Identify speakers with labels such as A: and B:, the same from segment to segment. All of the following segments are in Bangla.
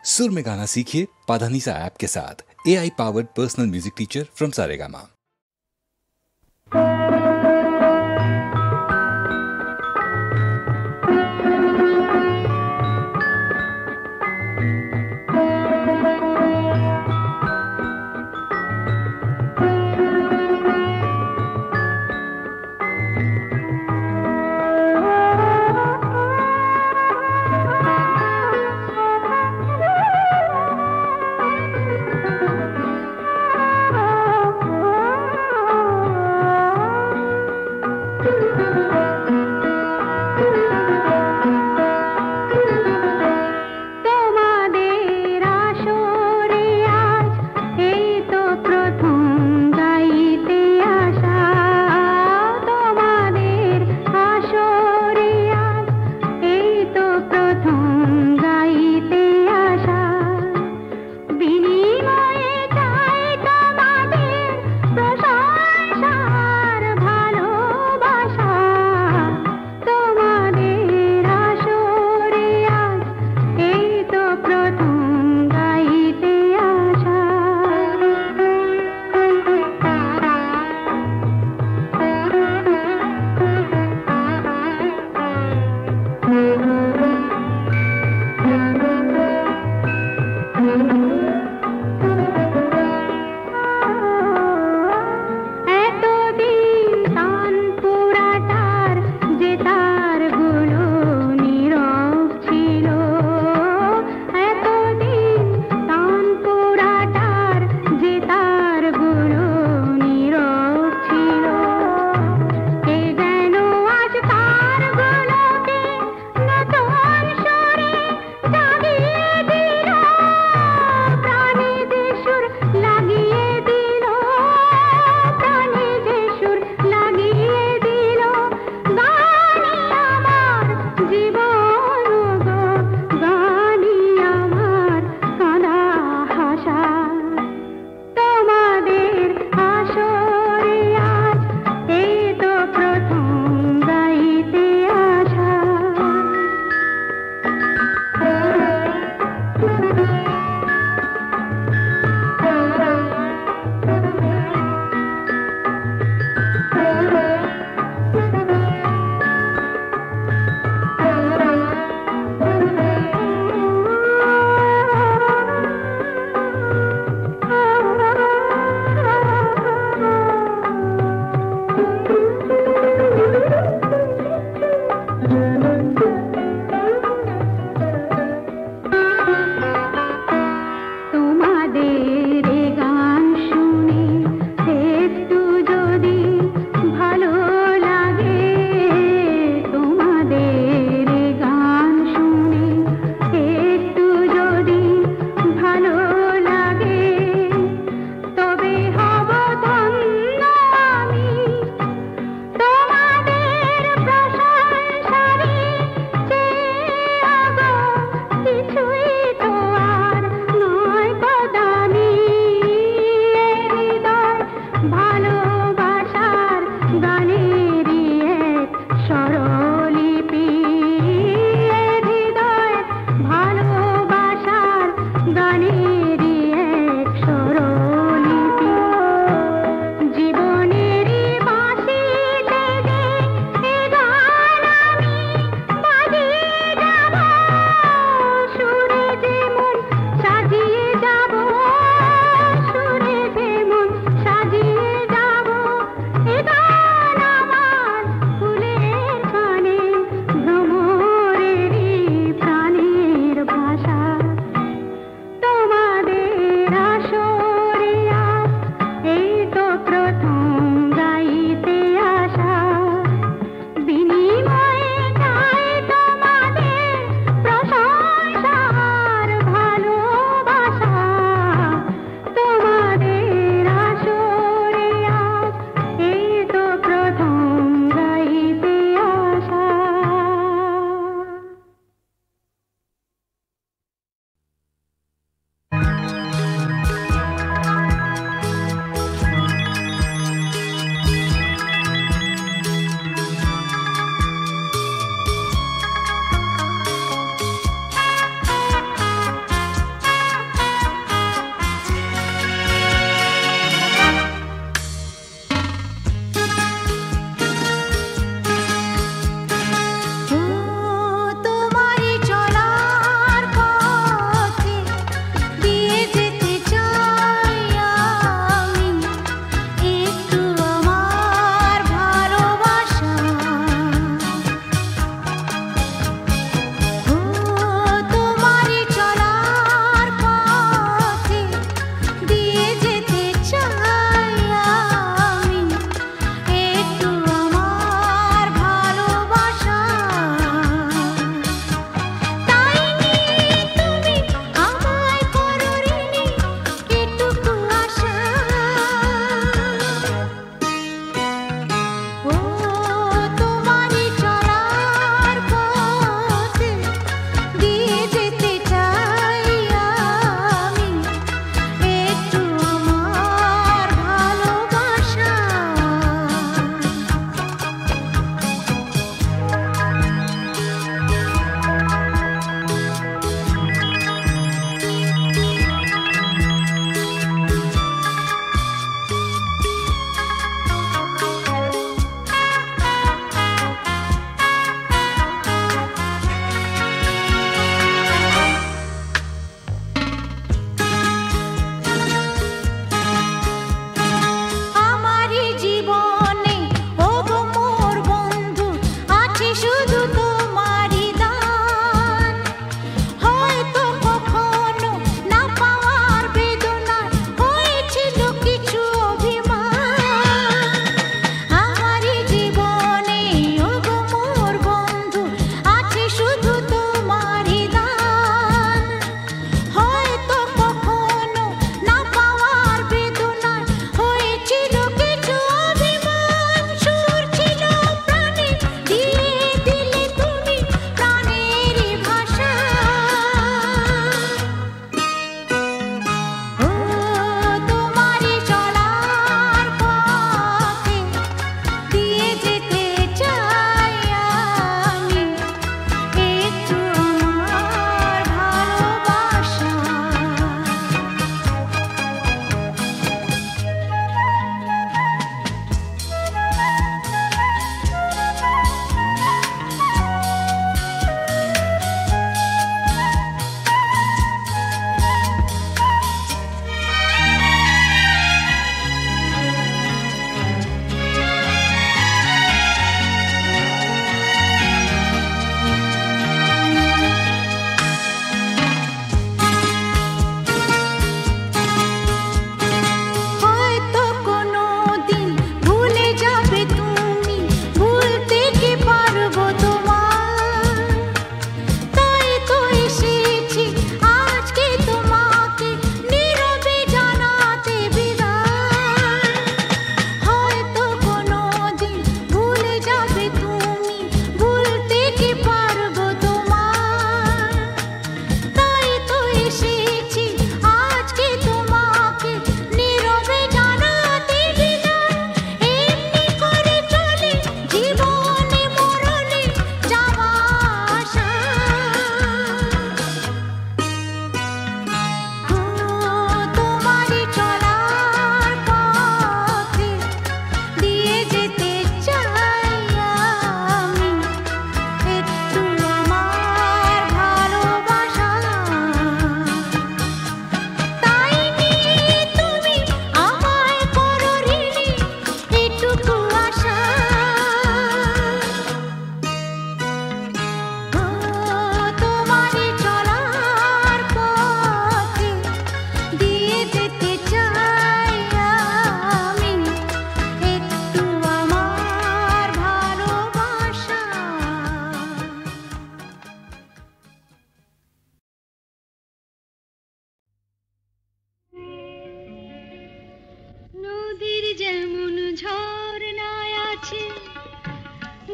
A: सुर में गाना सीखिए पाधानीसा ऐप के साथ। AI powered personal music teacher from Saregama.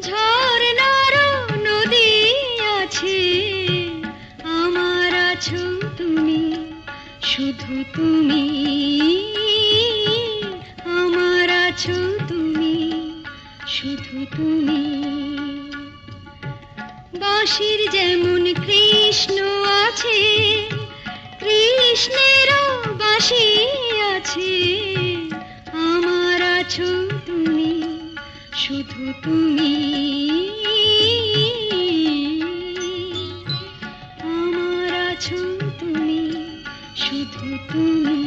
B: ঝর্ণারও নদী আছে, আমার আছো তুমি, শুধু তুমি, আমার আছো তুমি, শুধু তুমি। বাঁশির যেমন কৃষ্ণ আছে, কৃষ্ণেরও বাঁশি আছে, আমার আছো তুমি, শুধু তুমি, আমার আছো তুমি, শুধু তুমি।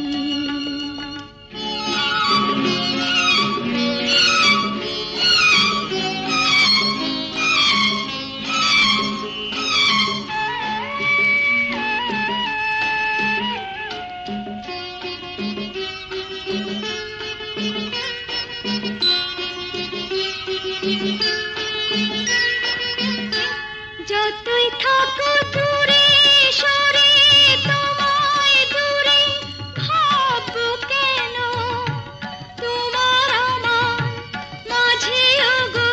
B: যতই থাকো দূরে সরে, তোমায় দূরে ভাববো কেন, তোমার আমার মাঝে ওগো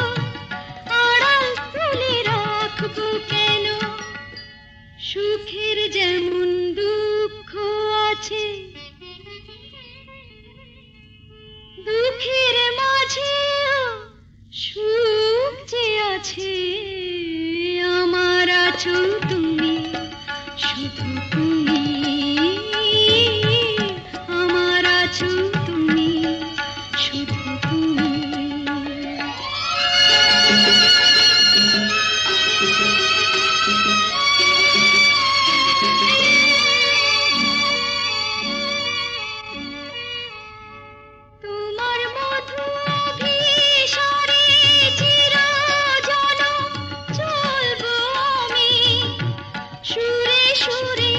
B: আড়াল তুলে রাখবো কেন। সুখের যেমন দুঃখ আছে, দুঃখের মাঝেও সুখ যে আছে, আমার আছো তুমি, শুধু তুমি, আমার আছো তুমি, শুধু তুমি। তোমার মধু অভিসারে চিরজনম চলবো আমি, সুরে সুরে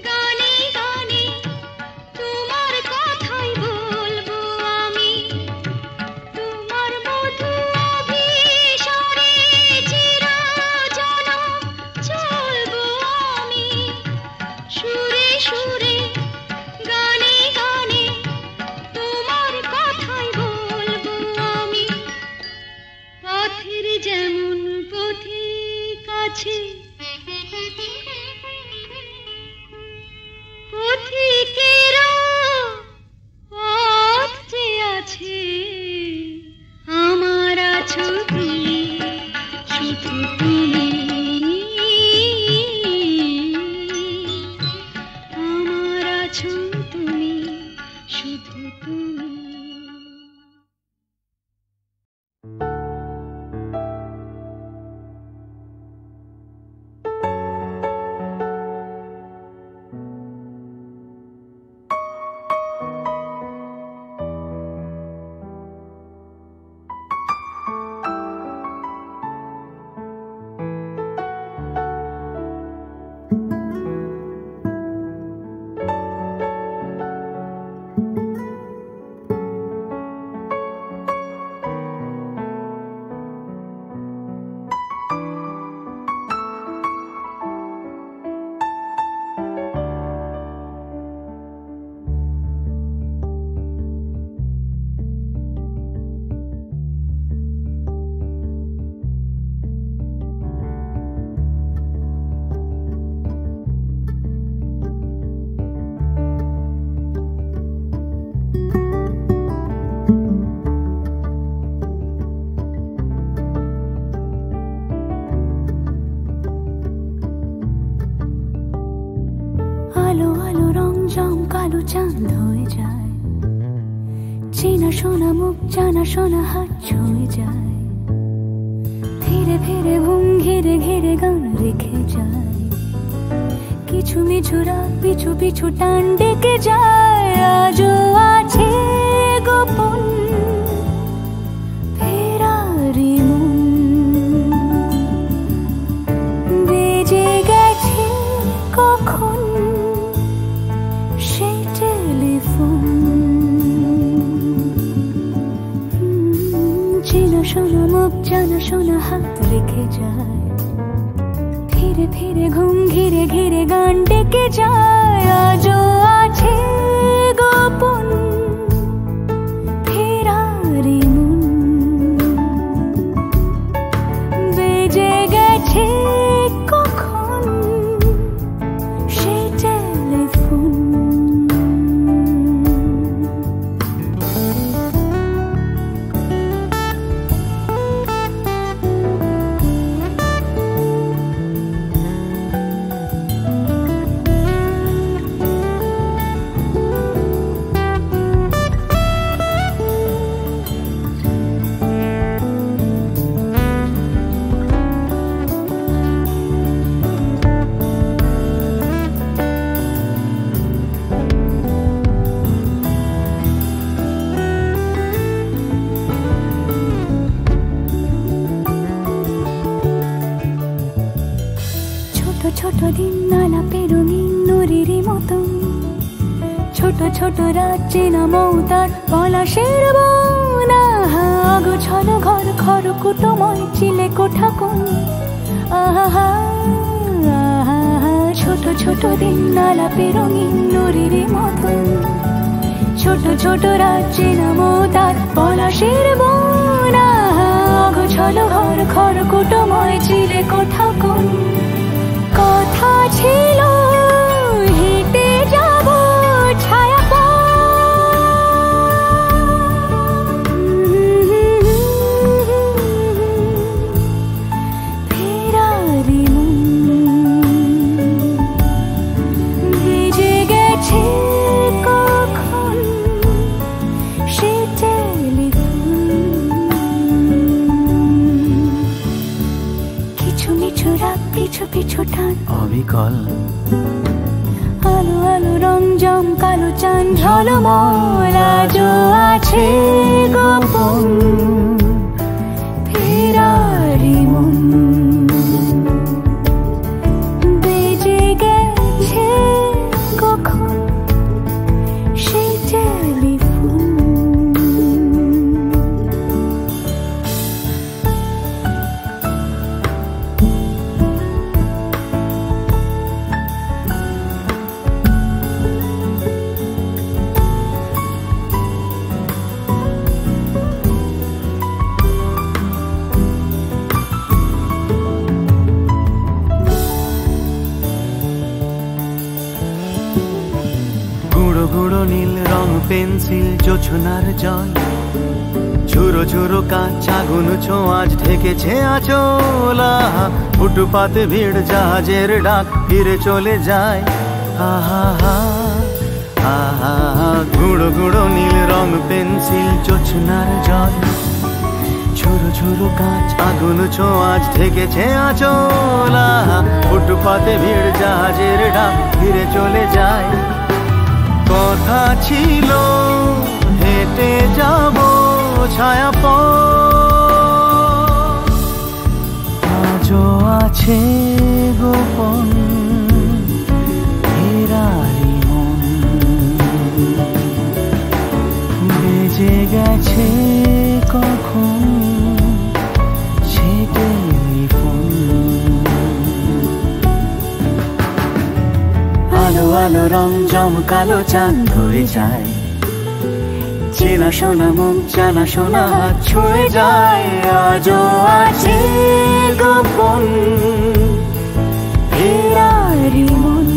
B: গানে গানে তোমার কথাই বলবো আমি। তোমার মধু অভিসারে চিরজনম চলবো আমি, সুরে সুরে গানে গানে তোমার কথাই বলবো আমি। পথের যেমন পথিক আছে, পথিকেরও পথ যে আছে, আমার আছো তুমি, শুধু তুমি, আমার আছো তুমি, শুধু তুমি।
C: আলো আলো রং জম কালো চাঁদ হয়ে যায়, চেনা শোনা মুখ জানা শোনা হাত ছুঁয়ে যায়, ফিরে ফিরে ঘুম ঘিরে ঘিরে গান রেখে যায়, কিছু মিছু রাত পিছু পিছু টান ডেকে যায়। আজও আছে গোপন ফেরারি মন, বেজে গেছে কখন সেই টেলিফোন, চেনা শোনা মুখ জানা শোনা হাত রেখে যায়, ফিরে ফিরে ঘুম ঘিরে ঘিরে গান ডেকে যায়। আজও আছে গোপন ফেরারি মন। ছোট ছোট রাত চেনা মৌতার পলাশের বনা অগোছালো ঘর খড়কুটোময় চিলে কোঠা কোন আহা আহা ছোট ছোট দিন আলাপে রঙিন নুরির মতন ছোট ছোট রাত চেনা মৌতার পলাশের বনা অগোছালো ঘর খড়কুটোময় চিলে কোঠা কোন কথা ছিল হেঁটে যাব ছায়া ফেরারি ভিজে গেছে কখন সে কিছু মিছু রাত পিছু পিছু টান
D: অবিকল
C: আলো আলো রং জম কালো চান ঝলমল আজও আছে গোপন ফেরারি মন বেজে গেছে কখন সেই টেলিফোন
D: গুঁড়ো নীল রং পেন্সিল জোছনার জল ঝুরো ঝুরো কাঁচ আগুন ছোঁয়াজ ঢেকেছে আচলা ফুটপাতে ভিড় জাহাজের ডাক ফিরে চলে যায় আহা আহা গুঁড়ো নীল রং পেন্সিল জোছনার জল ঝুরো ঝুরো কাঁচ আগুন ছোঁয়াজ ঢেকেছে আচলা ফুটপাতে ভিড় জাহাজের ডাক ফিরে চলে যায় কথা ছিল হেঁটে যাব ছায়া আজও আছে গোপন ফেরারি মন বেজে গেছে কখন সে টেলিফোন আলো আলো রং জমকালো চাঁদ হয়ে যায় চেনা শোনা মুখ জানা শোনা হাত ছুঁয়ে যায় আজও আছে গোপন ফেরারি মন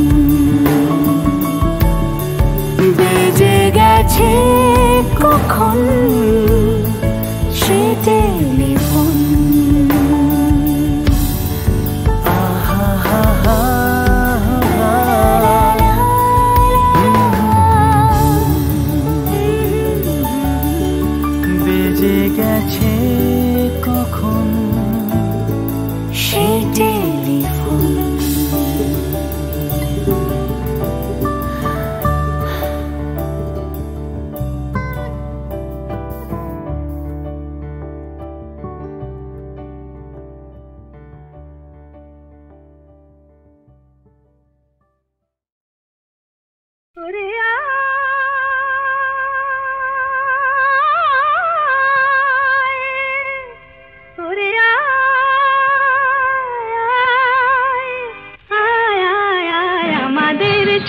D: বেজে গেছে কখন সে টেলিফোন গেছে কখন সে টেলিফোন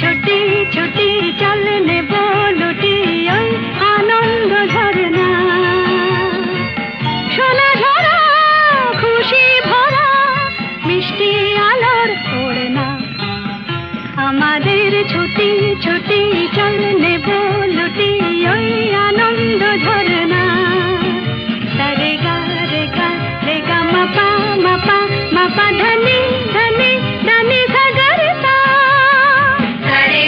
B: ছুটি ছুটি চল নেব লুটি ওই আনন্দ ঝরনা সোনা ঝরা খুশি ভরা মিষ্টি আলোর ওড়না আমাদের ছুটি ছুটি চল নেব লুটি ওই আনন্দ ঝরনা রে গা রে গা রে গা মাপা মাপা মাপা ধনি ধনি ধনি সাগরতা রে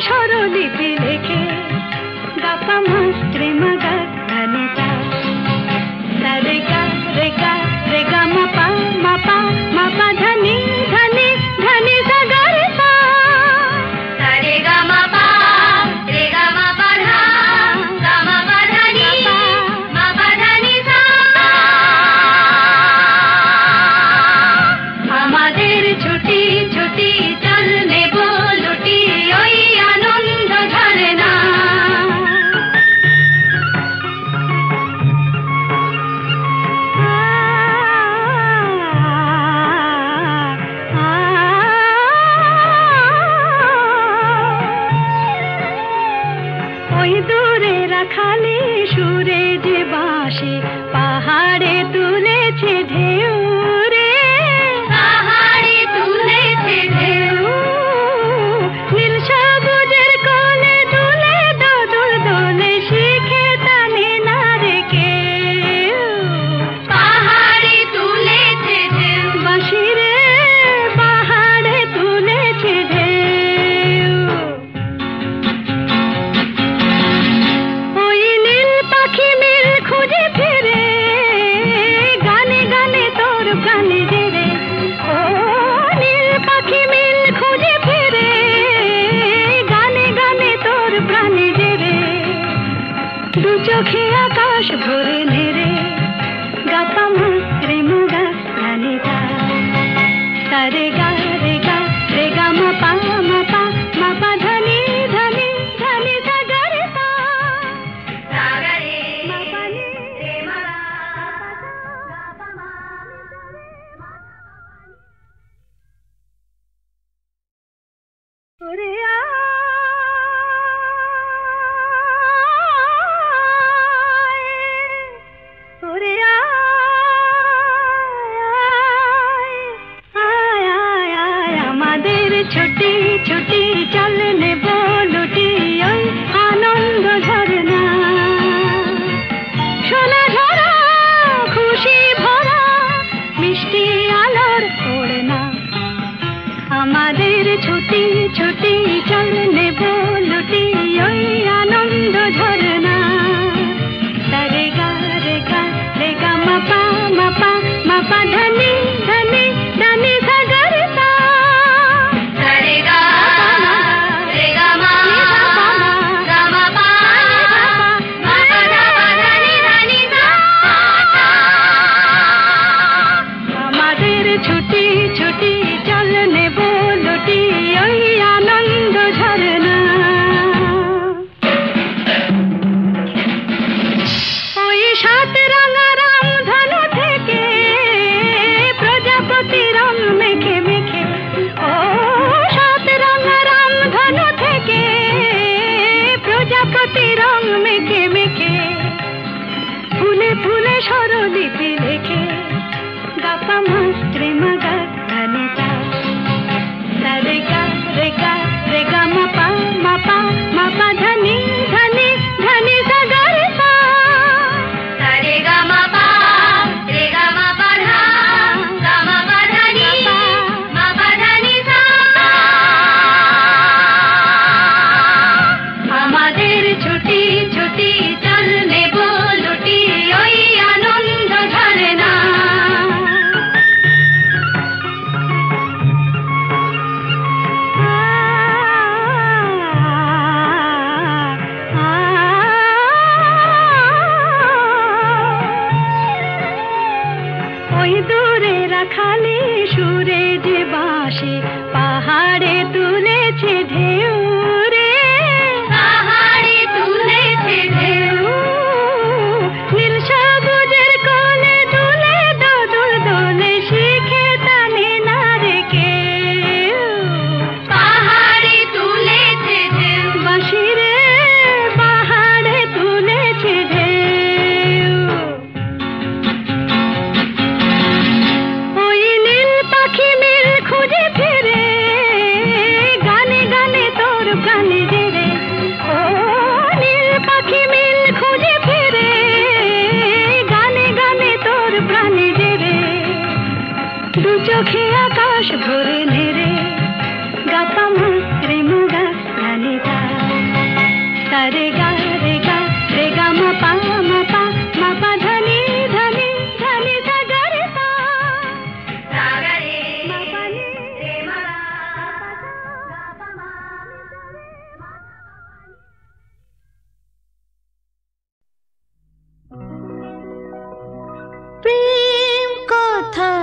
B: স্বরলিপি লেখে গাপা মাস্ত্রে মাগা ধানিতা রে গা রে গা রে গা মাপা মাপা মাপা ধানি ধানি ধানি সা গা রে সা রে গা মাপা রে গা মাপা ধা গা মাপা ধানি মাপা ধানি সা আমাদের ছুটি ছুটি চল নেব লুটি ওই আনন্দ ঝরনা ওই দূরে রাখালি সুরে যে বাঁশি পাহাড়ে তুলেছে ঢেউ রে পাহাড়ে তুলেছে ঢেউ নীল সবুজের কোলে দুলে দোদুল দোলে শিখে টানে না রে কেউ পাহাড়ে তুলেছে ঢেউ বাঁশি রে পাহাড়ে তুলেছে ঢেউ ওই নীল পাখি মিল খুঁজে ফিরে গানে গানে তোর প্রাণে জেরে ও নীল পাখি মিল খুঁজে ফিরে গানে গানে তোর প্রাণে জেরে দু চোখে আকাশ ভরে নেরে গাপা মাস্ত্রে মুগা ধানিতা রে গা রে গা রে গা মাপা মাপা মাপা ধানি ধানি ধানি সা গা রে সা রে মাপা নি রে মা গাপা মা ওরে আয় ওরে আয় আয় আমাদের ছুটি ছুটি চল নেব লুটি ওই আনন্দ ঝরনা সোনা ঝরা খুশি ভরা মিষ্টি আলোর ওড়না আমাদের ছুটি ছুটি চল নেব লুটি ওই আনন্দ ঝরনা রে গা রে গা রে গা মাপা মাপা মাপা ধানি ধানি ধানি সা গা রে সা রে গা রে গা মা গা মাপা মাপা ধানি ধানি সা আমাদের ছুটি ছুটি চল নেব লুটি ওই আনন্দ ঝরনা ওই সাত রাঙা রাম ধনু থেকে প্রজাপতি রং মেখে মেখে ও সাত রাঙা রাম ধনু থেকে প্রজাপতি রং মেখে মেখে ফুলে ফুলে স্বরলিপি লেখে গাপা মাস্ত্রে মাগা ধানিতা রে গা রে গা রে গা মাপা মাপা মাপা ধানি ধানি ধানি সা গা রে সা রে গা মাপা রে গা মাপা ধা গা মাপা ধানি মাপা ধানি সা আমাদের ছুটি ছুটি চল নেব লুটি ওই আনন্দ ঝরনা ওই দূরে রাখালি সুরে যে বাঁশি পাহাড়ে তুলেছে ঢেউ রে পাহাড়ে তুলেছে ঢেউ নীল সবুজের কোলে দুলে দোদুল দোলে শিখে টানে না রে কেউ পাহাড়ে তুলেছে ঢেউ বাঁশি রে পাহাড়ে তুলেছে ঢেউ ওই নীল পাখি মিল খুঁজে ফিরে গানে গানে তোর প্রাণে জেরে ও নীল পাখি মিল খুঁজে ফিরে গানে গানে তোর প্রাণে জেরে দু চোখে আকাশ ভরে নেরে গাপা মাস্ত্রে মুগা ধানিতা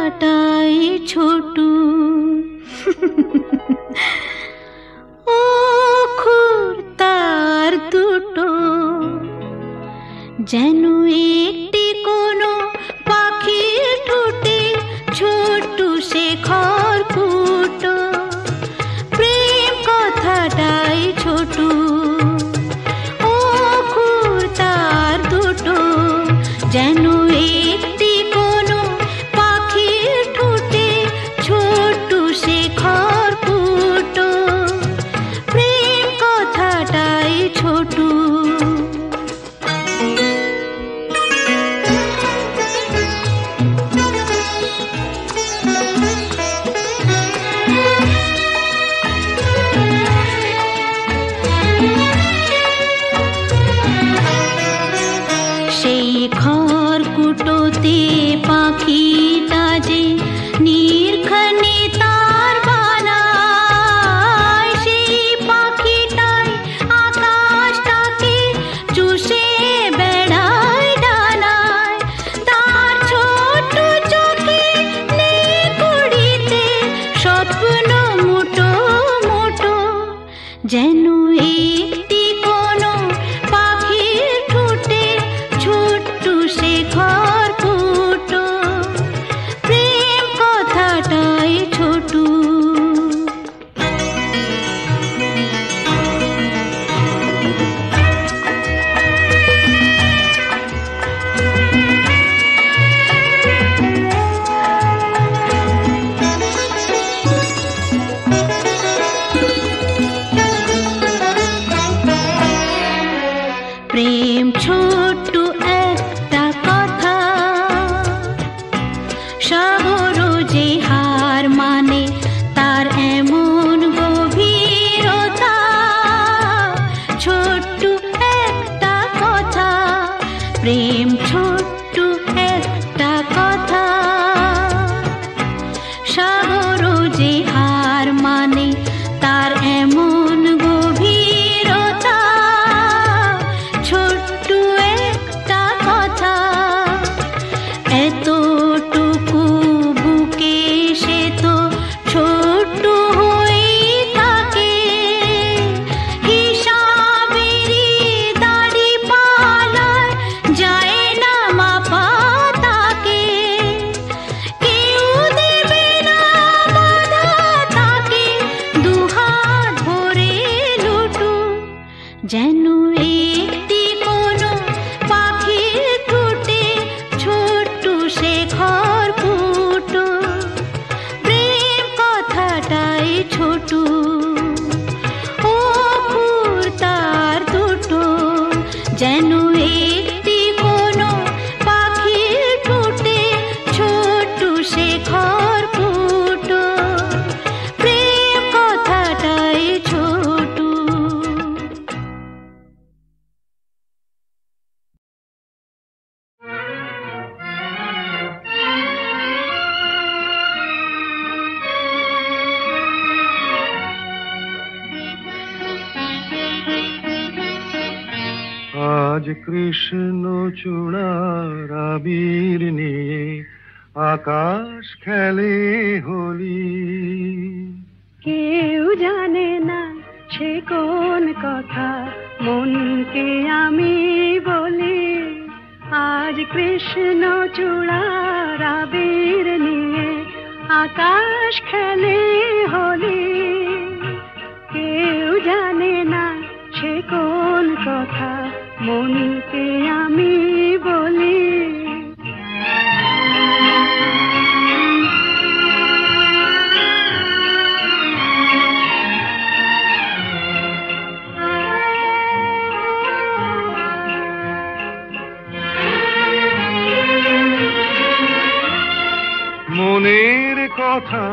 C: কথাটাই ছোট অক্ষর তার দুটো যেন একটি কোনো পাখির ঠোঁটে ছোট সে খড়কুটো প্রেম কথাটাই ছোট অক্ষর তার দুটো যেন একটি কোনো পাখির ঠোঁটে ছোট সে খড়কুটো প্রেম কথাটাই ছোট সেই খড়কুটোতে পাখিটা যে নির্ঘনে তার বানায় সেই পাখিটাই আকাশটাকে চুষে বেড়ায় ডানায় তার ছোট চোখে নেই কুড়িতে স্বপ্ন মুটো মুটো যেন একটি কোনো পাখির ঠোঁটে ছোট্ট সে খড়কুটো প্রেম কথাটাই ছোট প্রেম ছোট্ট একটা কথা সাগর যে হার মানে তার এমন গভীরতা ছোট্ট একটা কথা প্রেম ছোট্ট একটা কথা সাগর যে হার মানে তার এমন গভীরতা ছোট্ট একটা কথা এতটুকু বুকে সে তো ছোট্ট হয়েই থাকে হিসাবেরই দাড়ি পালায় যায় না মাপা তাকে কেউ দেবে না বাধা তাকে দুহাত ভরে লুটু যেন একটি কোনো পাখির ঠোঁটে ছোট্ট সে খড়কুটো প্রেম কথাটাই ছোট অক্ষর তার দুটো যেন একটি কোনো পাখির ঠোঁটে ছোট্ট সে খড়কুটো প্রেম কথাটাই ছোট
E: আজ কৃষ্ণ চূড়ার আবির নিয়ে আকাশ খেলে হোলি
B: কেউ জানে না সে কোন কথা মনকে আমি বলি আজ কৃষ্ণ চূড়ার আবির নিয়ে আকাশ খেলে হোলি কেউ জানে না সে কোন কথা মনকে আমি বলি
E: মনের কথা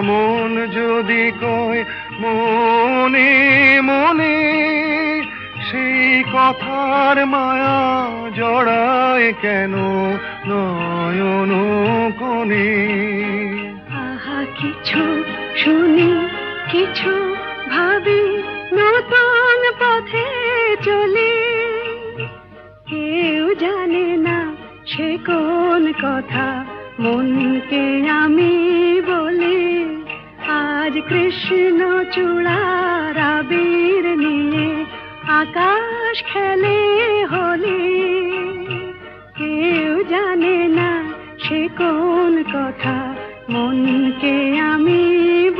E: মন যদি কয় মনে মনে সেই কথার মায়া জড়ায় কেন নয়ন কোণে
B: আহা কিছু শুনি কিছু ভাবি নতুন পথে চলি কেউ জানে না সে কোন কথা মনকে আমি বলি আজ কৃষ্ণ চূড়ার আবির নিয়ে আকাশ খেলে হোলি। কেউ জানে না সে কোন কথা, মনকে আমি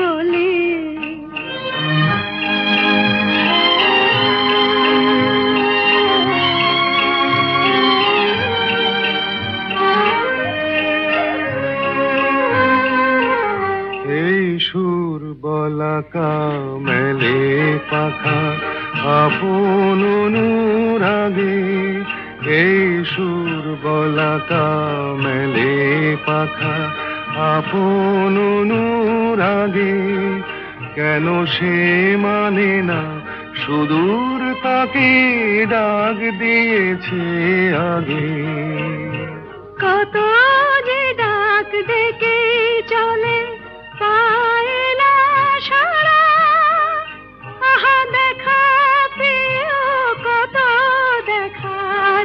B: বলি।
E: এই সুর বলাকা মেলে পাখা আপন অনুরাগে, এই সুর বলাকা মেলে পাখা আপন অনুরাগে। কেন সে মানে না সুদূর তাকে ডাক দিয়েছে আগে।
B: কত যে ডাক ডেকে চলে পায় না সারা, আহা দেখা প্রিয় কত দেখা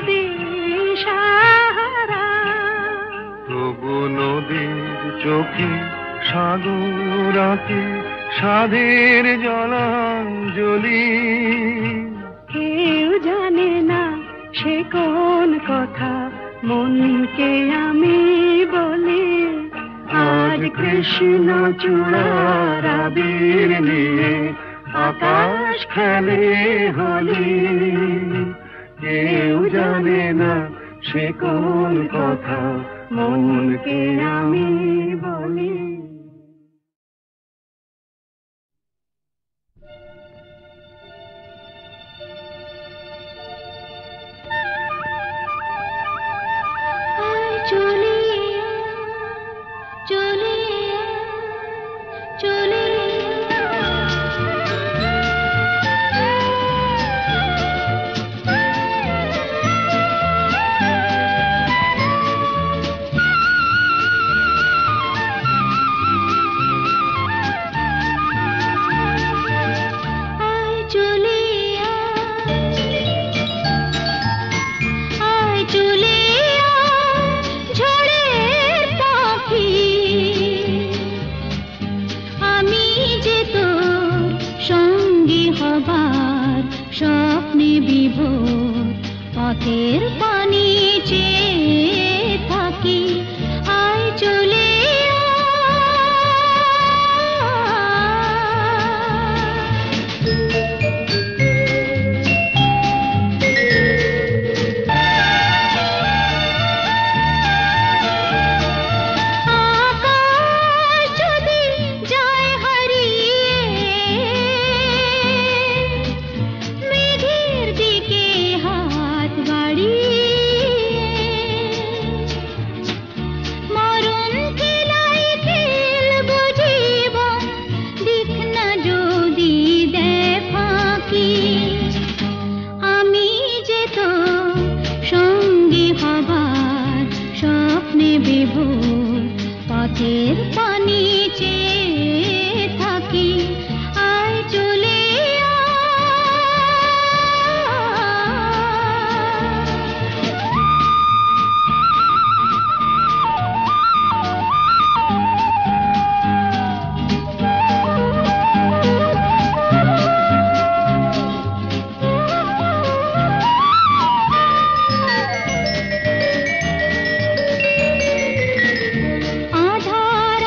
B: দিশাহারা।
E: তবু নদীর চোখে সাগর আঁকে সাধের জলাঞ্জলি।
B: কেউ জানে না সে কোন কথা, মনকে আমি বলি আজ কৃষ্ণ চূড়ার আবির নিয়ে আকাশ খেলে হোলি। কেউ জানে না সে কোন কথা, মনকে আমি বলি।
C: স্বপ্নে বিভোর পথের পানি চেয়ে থাকি, আয় চলে পথের পানি চেয়ে থাকি, আয় চলে আধার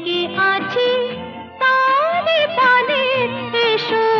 B: জেগে আছি তারে পানে এসো